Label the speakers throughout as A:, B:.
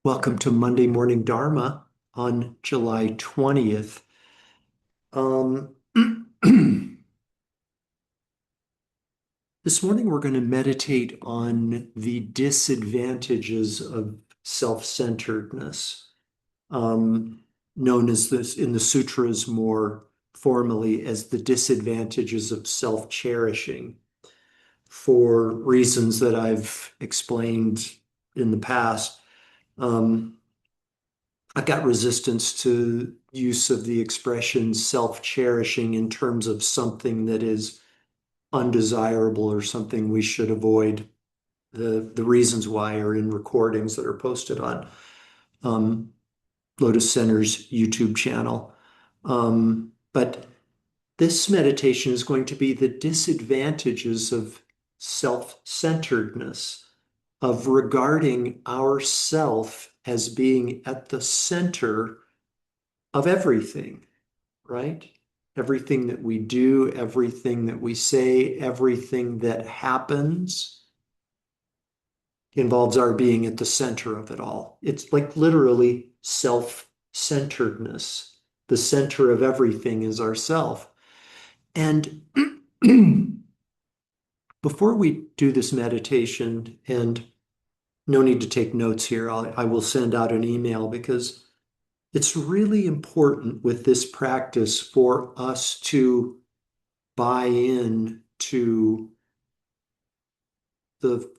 A: Welcome to Monday Morning Dharma on July 20th. Um, this morning we're going to meditate on the disadvantages of self-centeredness, known as this in the sutras more formally as the disadvantages of self-cherishing, for reasons that I've explained in the past. Um, I've got resistance to use of the expression self-cherishing in terms of something that is undesirable or something we should avoid. The reasons why are in recordings that are posted on um, Lotus Center's YouTube channel. But this meditation is going to be the disadvantages of self-centeredness, of regarding ourself as being at the center of everything, right? Everything that we do, everything that we say, everything that happens involves our being at the center of it all. It's like literally self-centeredness. The center of everything is ourself. And before we do this meditation, and no need to take notes here, I will send out an email because it's really important with this practice for us to buy in to the,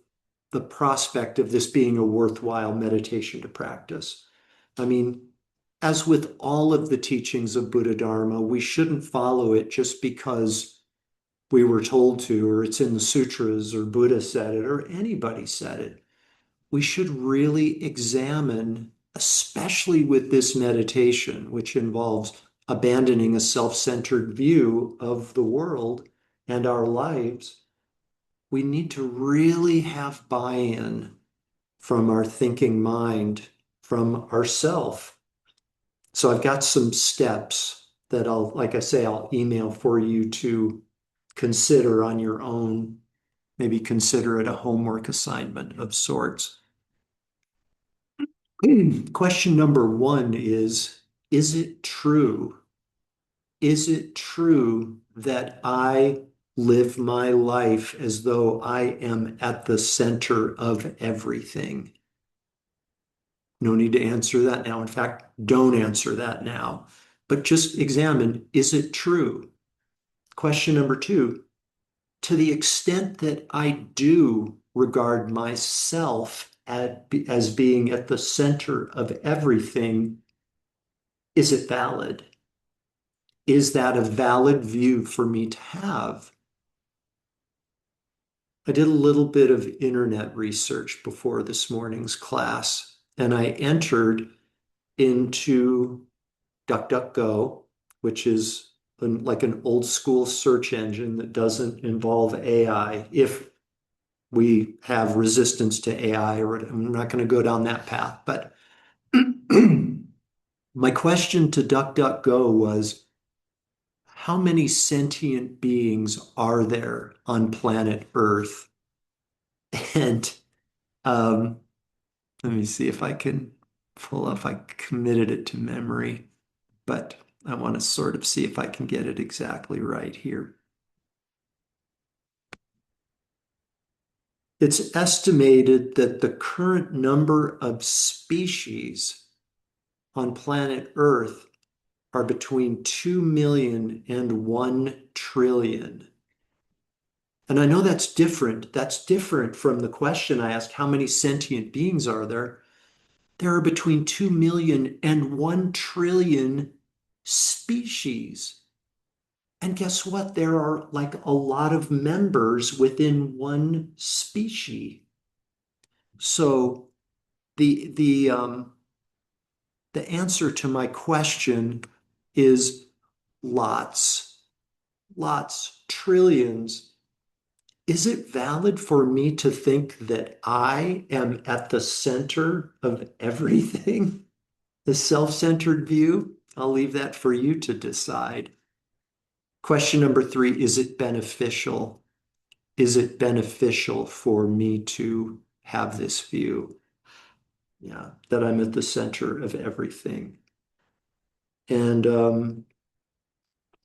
A: the prospect of this being a worthwhile meditation to practice. I mean, as with all of the teachings of Buddha Dharma, we shouldn't follow it just because we were told to, or it's in the sutras, or Buddha said it, or anybody said it. We should really examine, especially with this meditation, which involves abandoning a self-centered view of the world and our lives. We need to really have buy-in from our thinking mind, from ourself. So I've got some steps that like I say, I'll email for you to consider on your own. Maybe consider it a homework assignment of sorts. Question number one is it true? Is it true that I live my life as though I am at the center of everything? No need to answer that now. In fact, don't answer that now, but just examine, is it true? Question number two, to the extent that I do regard myself as being at the center of everything, is it valid? Is that a valid view for me to have? I did a little bit of internet research before this morning's class, and I entered into DuckDuckGo, which is like an old school search engine that doesn't involve AI. If we have resistance to AI, or I'm not going to go down that path, but my question to DuckDuckGo was, how many sentient beings are there on planet Earth? And um, let me see if I can pull up. I committed it to memory, but I want to sort of see if I can get it exactly right here. It's estimated that the current number of species on planet Earth are between 2 million and 1 trillion. And I know that's different. That's different from the question I asked, how many sentient beings are there? There are between 2 million and 1 trillion species. And guess what? There are like a lot of members within one species. So the answer to my question is lots, lots, trillions. Is it valid for me to think that I am at the center of everything? The self-centered view? I'll leave that for you to decide. Question number three, is it beneficial? Is it beneficial for me to have this view? Yeah, that I'm at the center of everything. And I'm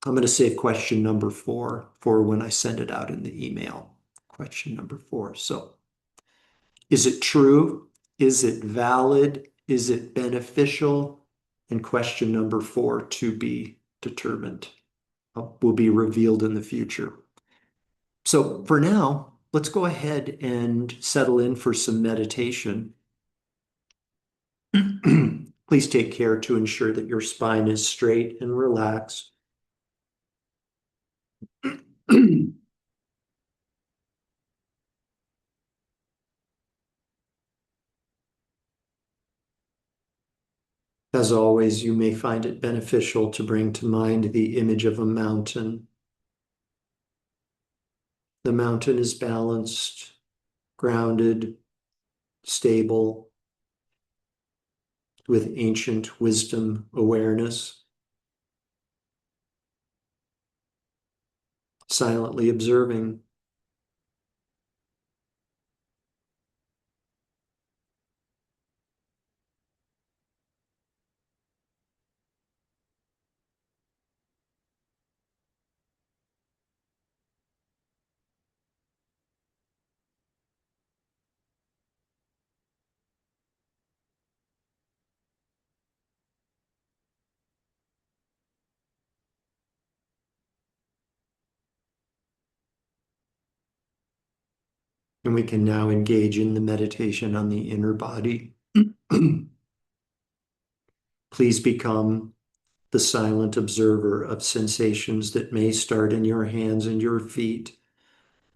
A: going to save question number 4 for when I send it out in the email. Question number 4. So, is it true? Is it valid? Is it beneficial? And question number 4, to be determined, will be revealed in the future. So for now, let's go ahead and settle in for some meditation. Please take care to ensure that your spine is straight and relaxed. As always, you may find it beneficial to bring to mind the image of a mountain. The mountain is balanced, grounded, stable, with ancient wisdom awareness, silently observing. And we can now engage in the meditation on the inner body. Please become the silent observer of sensations that may start in your hands and your feet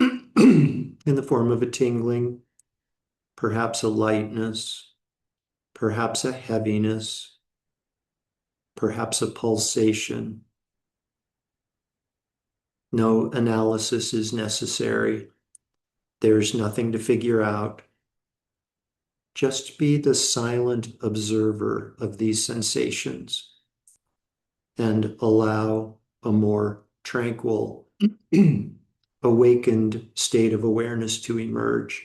A: in the form of a tingling, perhaps a lightness, perhaps a heaviness, perhaps a pulsation. No analysis is necessary. There's nothing to figure out. Just be the silent observer of these sensations and allow a more tranquil, awakened state of awareness to emerge.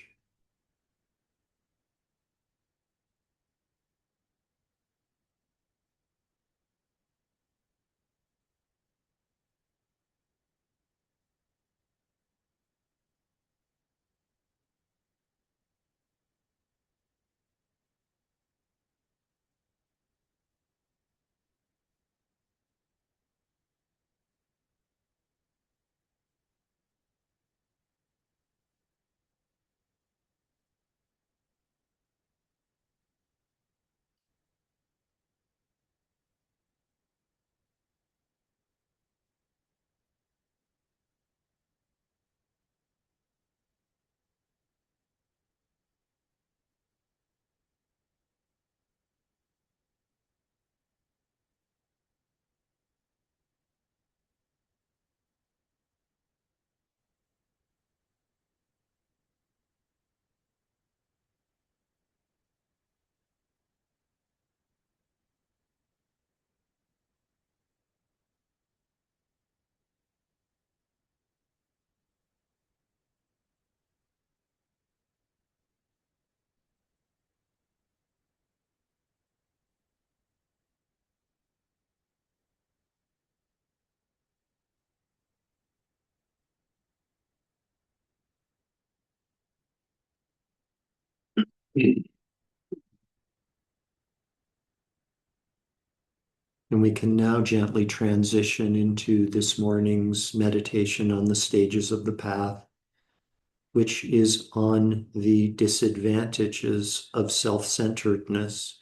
A: And we can now gently transition into this morning's meditation on the stages of the path, which is on the disadvantages of self-centeredness.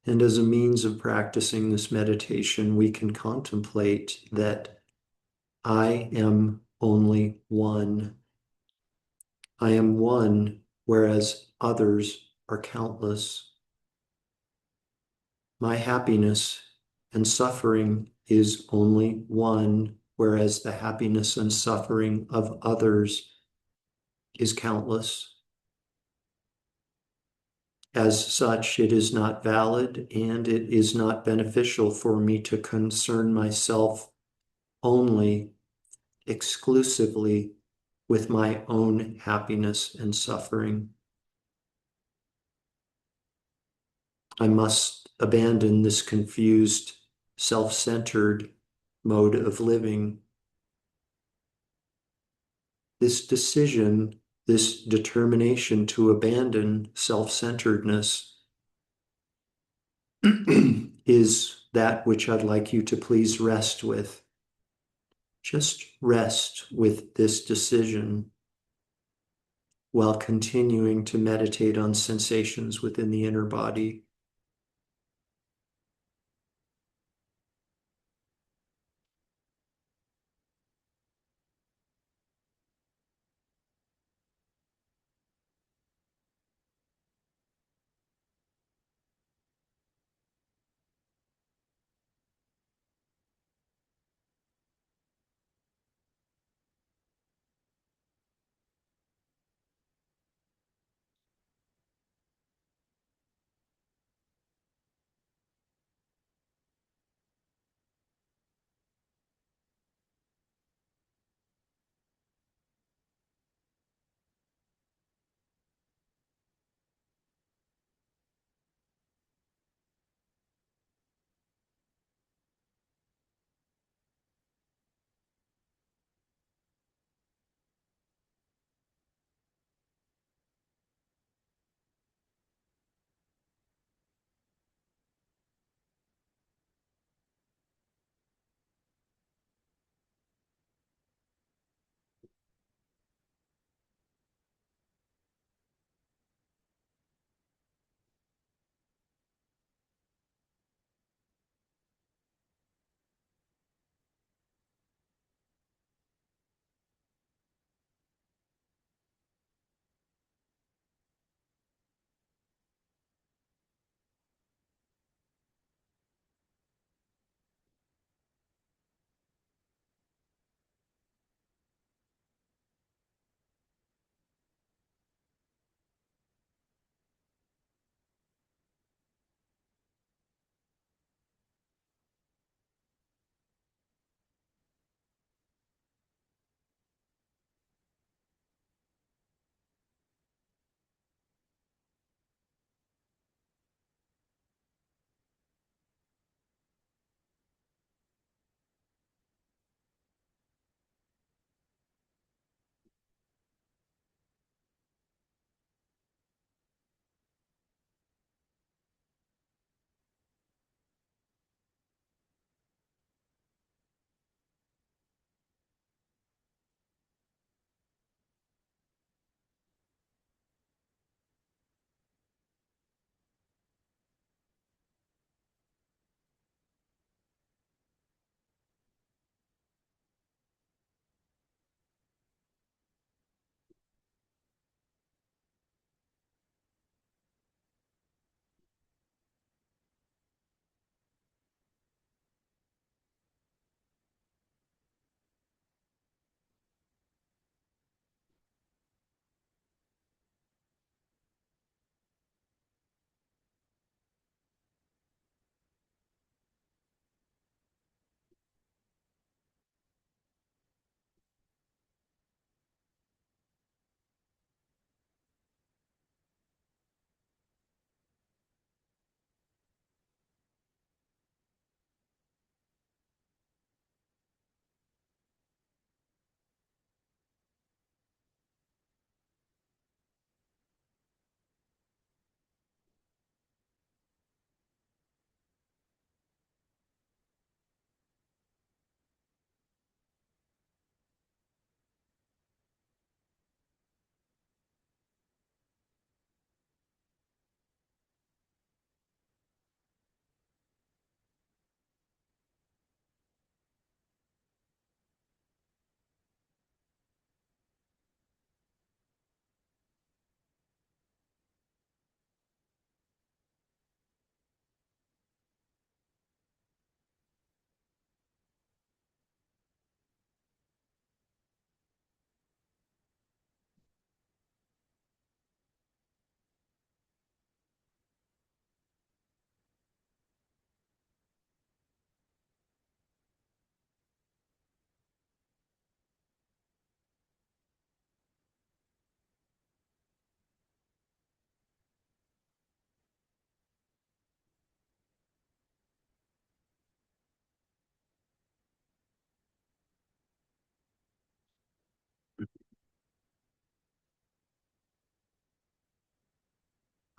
A: And as a means of practicing this meditation, we can contemplate that I am only one. I am one, whereas others are countless. My happiness and suffering is only one, whereas the happiness and suffering of others is countless. As such, it is not valid and it is not beneficial for me to concern myself only, exclusively with my own happiness and suffering. I must abandon this confused, self-centered mode of living. This decision, this determination to abandon self-centeredness is that which I'd like you to please rest with. Just rest with this decision while continuing to meditate on sensations within the inner body.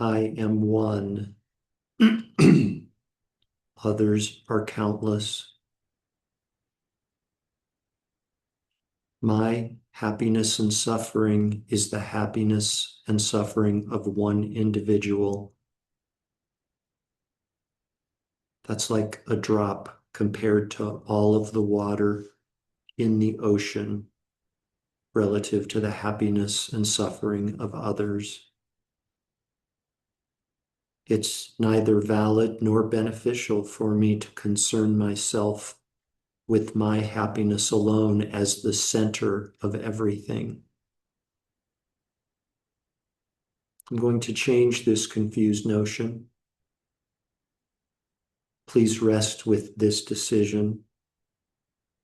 A: I am one. Others are countless. My happiness and suffering is the happiness and suffering of one individual. That's like a drop compared to all of the water in the ocean relative to the happiness and suffering of others. It's neither valid nor beneficial for me to concern myself with my happiness alone as the center of everything. I'm going to change this confused notion. Please rest with this decision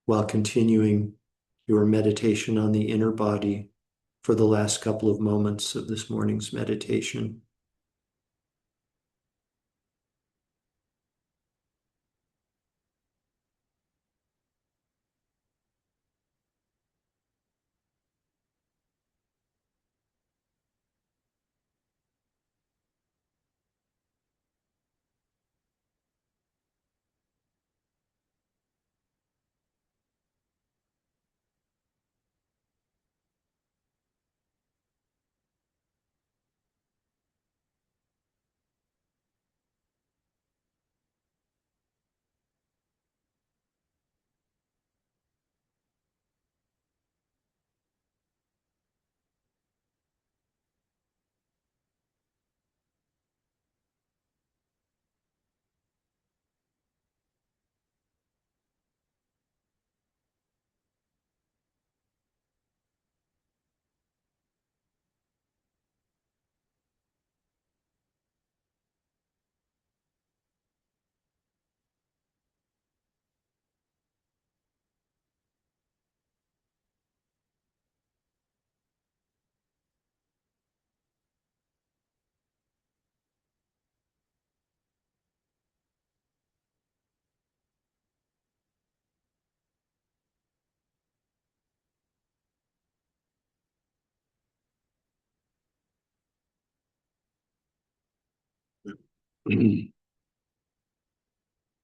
A: while continuing your meditation on the inner body for the last couple of moments of this morning's meditation.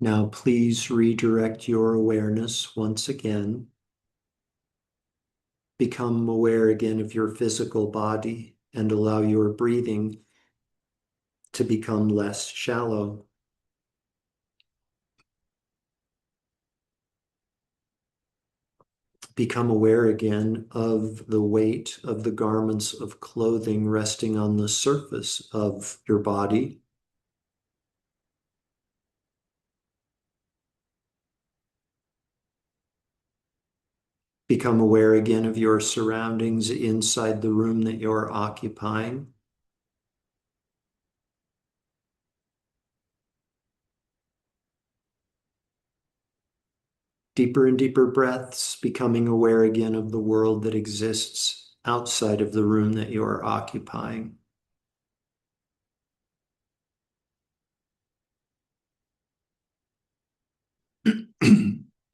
A: Now, please redirect your awareness once again. Become aware again of your physical body and allow your breathing to become less shallow. Become aware again of the weight of the garments of clothing resting on the surface of your body. Become aware again of your surroundings inside the room that you're occupying. Deeper and deeper breaths, becoming aware again of the world that exists outside of the room that you are occupying.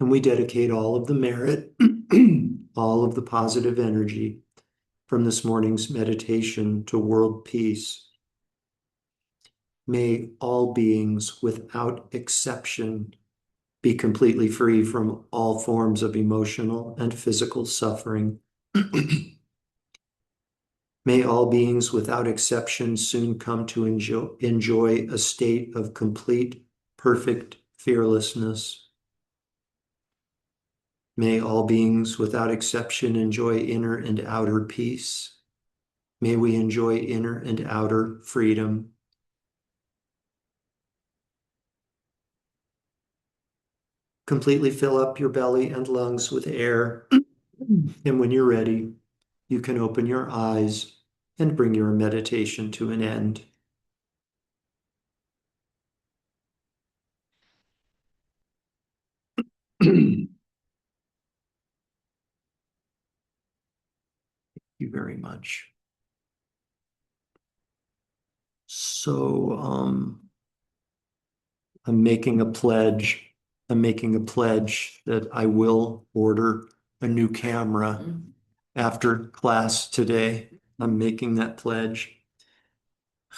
A: And we dedicate all of the merit, all of the positive energy from this morning's meditation to world peace. May all beings, without exception, be completely free from all forms of emotional and physical suffering. May all beings, without exception, soon come to enjoy a state of complete, perfect fearlessness. May all beings, without exception, enjoy inner and outer peace. May we enjoy inner and outer freedom. Completely fill up your belly and lungs with air. And when you're ready, you can open your eyes and bring your meditation to an end. Thank you very much. So, I'm making a pledge. I'm making a pledge that I will order a new camera after class today. I'm making that pledge.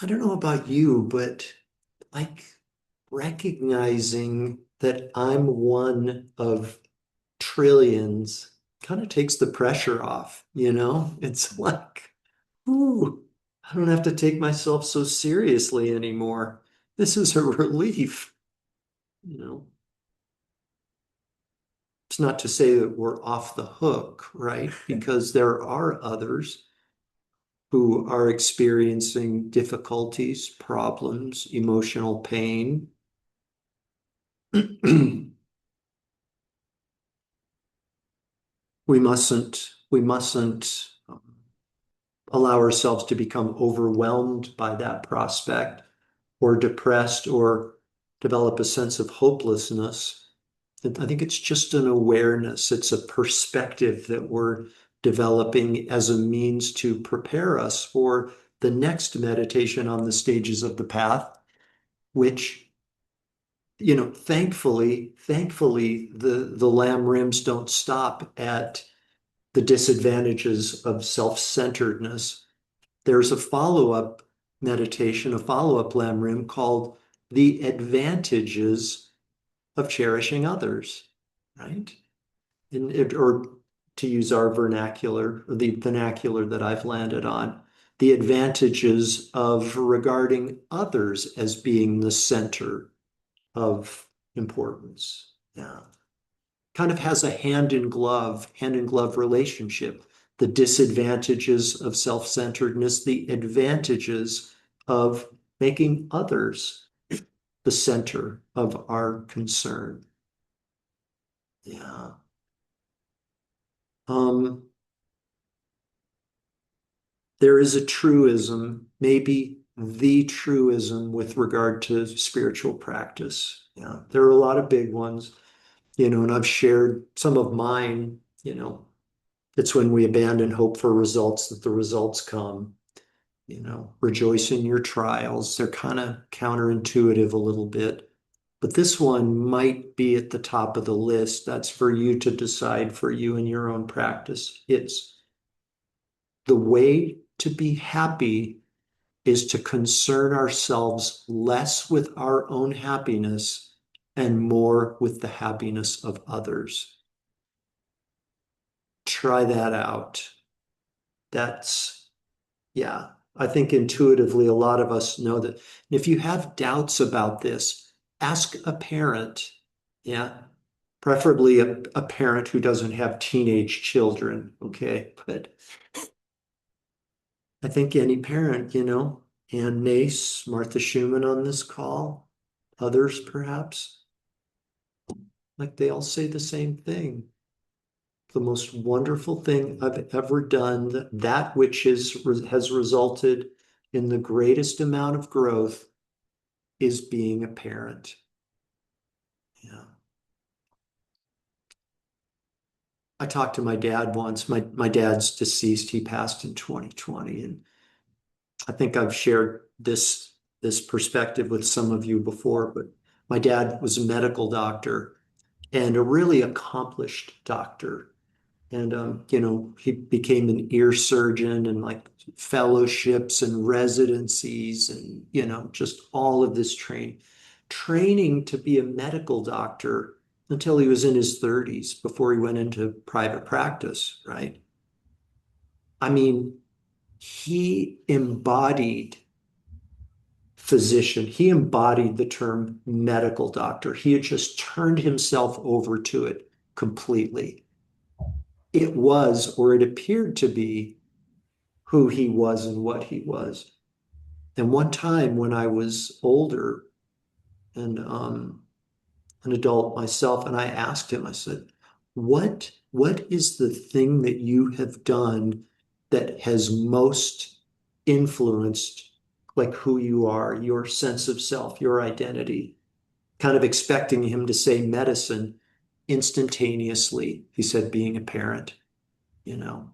A: I don't know about you, but like recognizing that I'm one of trillions kind of takes the pressure off, you know? It's like, ooh, I don't have to take myself so seriously anymore. This is a relief, you know? It's not to say that we're off the hook, right? Because there are others who are experiencing difficulties, problems, emotional pain. We mustn't allow ourselves to become overwhelmed by that prospect or depressed or develop a sense of hopelessness. I think it's just an awareness. It's a perspective that we're developing as a means to prepare us for the next meditation on the stages of the path, which, thankfully, the lamb rims don't stop at the disadvantages of self-centeredness. There's a follow-up meditation, a follow-up lamb rim called the advantages of cherishing others, right? Or to use our vernacular, or the vernacular that I've landed on, the advantages of regarding others as being the center of importance. Yeah. Kind of has a hand in glove relationship. The disadvantages of self-centeredness, the advantages of making others the center of our concern. Yeah. Um, there is a truism, maybe the truism with regard to spiritual practice. Yeah. There are a lot of big ones, and I've shared some of mine. It's when we abandon hope for results that the results come. Rejoice in your trials. They're kind of counterintuitive a little bit, but this one might be at the top of the list. That's for you to decide for you in your own practice. It's the way to be happy is to concern ourselves less with our own happiness and more with the happiness of others. Try that out. That's Yeah, I think intuitively a lot of us know that. If you have doubts about this, ask a parent. Yeah, preferably a parent who doesn't have teenage children. Okay, but I think any parent, Ann Nace, Martha Schumann on this call, others perhaps, like they all say the same thing. The most wonderful thing I've ever done, that which has resulted in the greatest amount of growth is being a parent. Yeah. I talked to my dad once. My dad's deceased. He passed in 2020. And I think I've shared this perspective with some of you before, but my dad was a medical doctor and a really accomplished doctor. And he became an ear surgeon and like fellowships and residencies and just all of this training to be a medical doctor until he was in his 30s before he went into private practice, right? I mean, he embodied physician. He embodied the term medical doctor. He had just turned himself over to it completely. It was, or it appeared to be, who he was and what he was. And one time when I was older and an adult myself, and I asked him, I said, what is the thing that you have done that has most influenced like who you are, your sense of self, your identity? Kind of expecting him to say medicine instantaneously. He said being a parent, you know,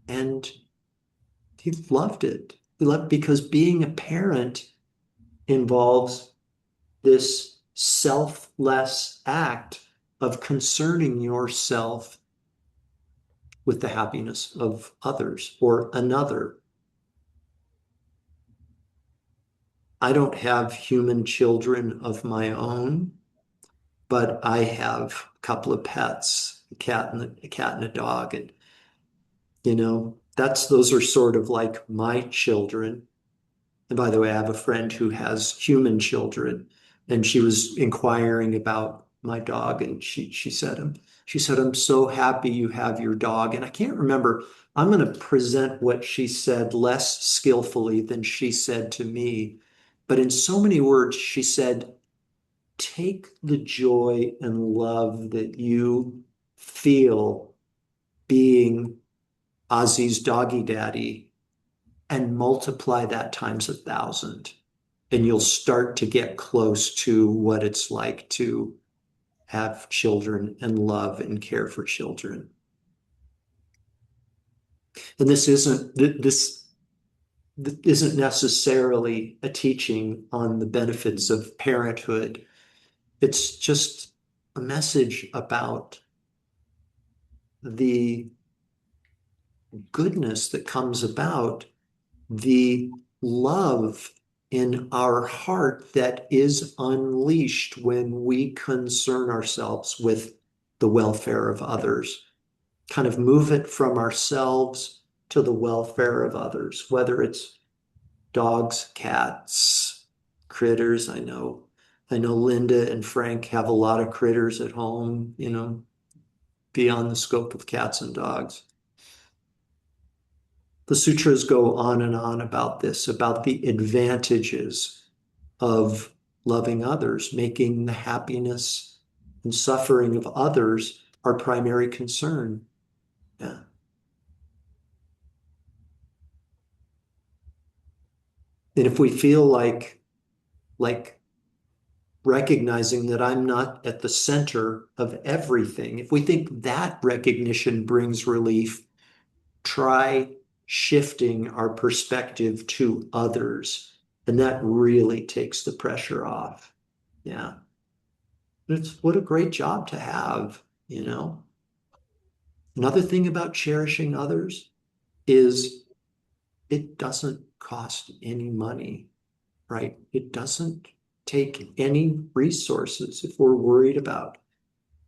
A: and he loved it. He loved because being a parent involves this selfless act of concerning yourself with the happiness of others or another. I don't have human children of my own, but I have a couple of pets, a cat and a dog. And, those are sort of like my children. And by the way, I have a friend who has human children, and she was inquiring about my dog, and she said, "I'm so happy you have your dog." And I can't remember. I'm going to present what she said less skillfully than she said to me. But in so many words, she said, "Take the joy and love that you feel being Ozzy's doggy daddy and multiply that times 1,000. And you'll start to get close to what it's like to have children and love and care for children." And this isn't necessarily a teaching on the benefits of parenthood. It's just a message about the goodness that comes about, the love in our heart that is unleashed when we concern ourselves with the welfare of others. Kind of move it from ourselves to the welfare of others, whether it's dogs, cats, critters. I know Linda and Frank have a lot of critters at home, beyond the scope of cats and dogs. The sutras go on and on about this, about the advantages of loving others, making the happiness and suffering of others our primary concern. Yeah. And if we feel like recognizing that I'm not at the center of everything, if we think that recognition brings relief, try shifting our perspective to others. And that really takes the pressure off. Yeah. What a great job to have. Another thing about cherishing others is it doesn't cost any money, right? It doesn't take any resources if we're worried about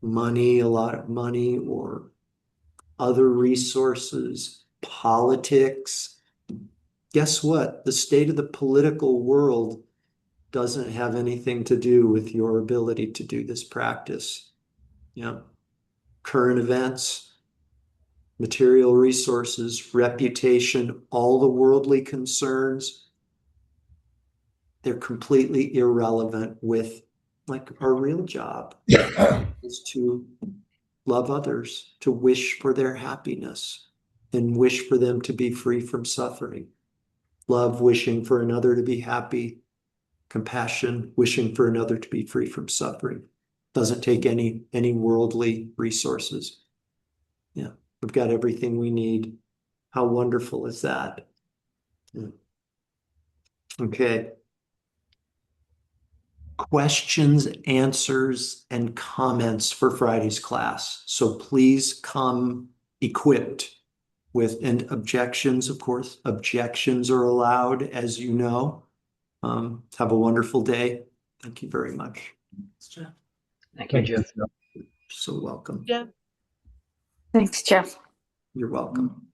A: money, a lot of money, or other resources, politics. Guess what? The state of the political world doesn't have anything to do with your ability to do this practice. Current events, material resources, reputation, all the worldly concerns, they're completely irrelevant with like our real job is to love others, to wish for their happiness and wish for them to be free from suffering. Love, wishing for another to be happy. Compassion, wishing for another to be free from suffering. Doesn't take any worldly resources. Yeah, we've got everything we need. How wonderful is that? Yeah. Okay. Questions, answers, and comments for Friday's class. So please come equipped with, and objections, of course. Objections are allowed, as you know. Have a wonderful day. Thank you very much.
B: Thank you, Jeff.
A: So welcome.
C: Yeah.
D: Thanks, Jeff.
A: You're welcome.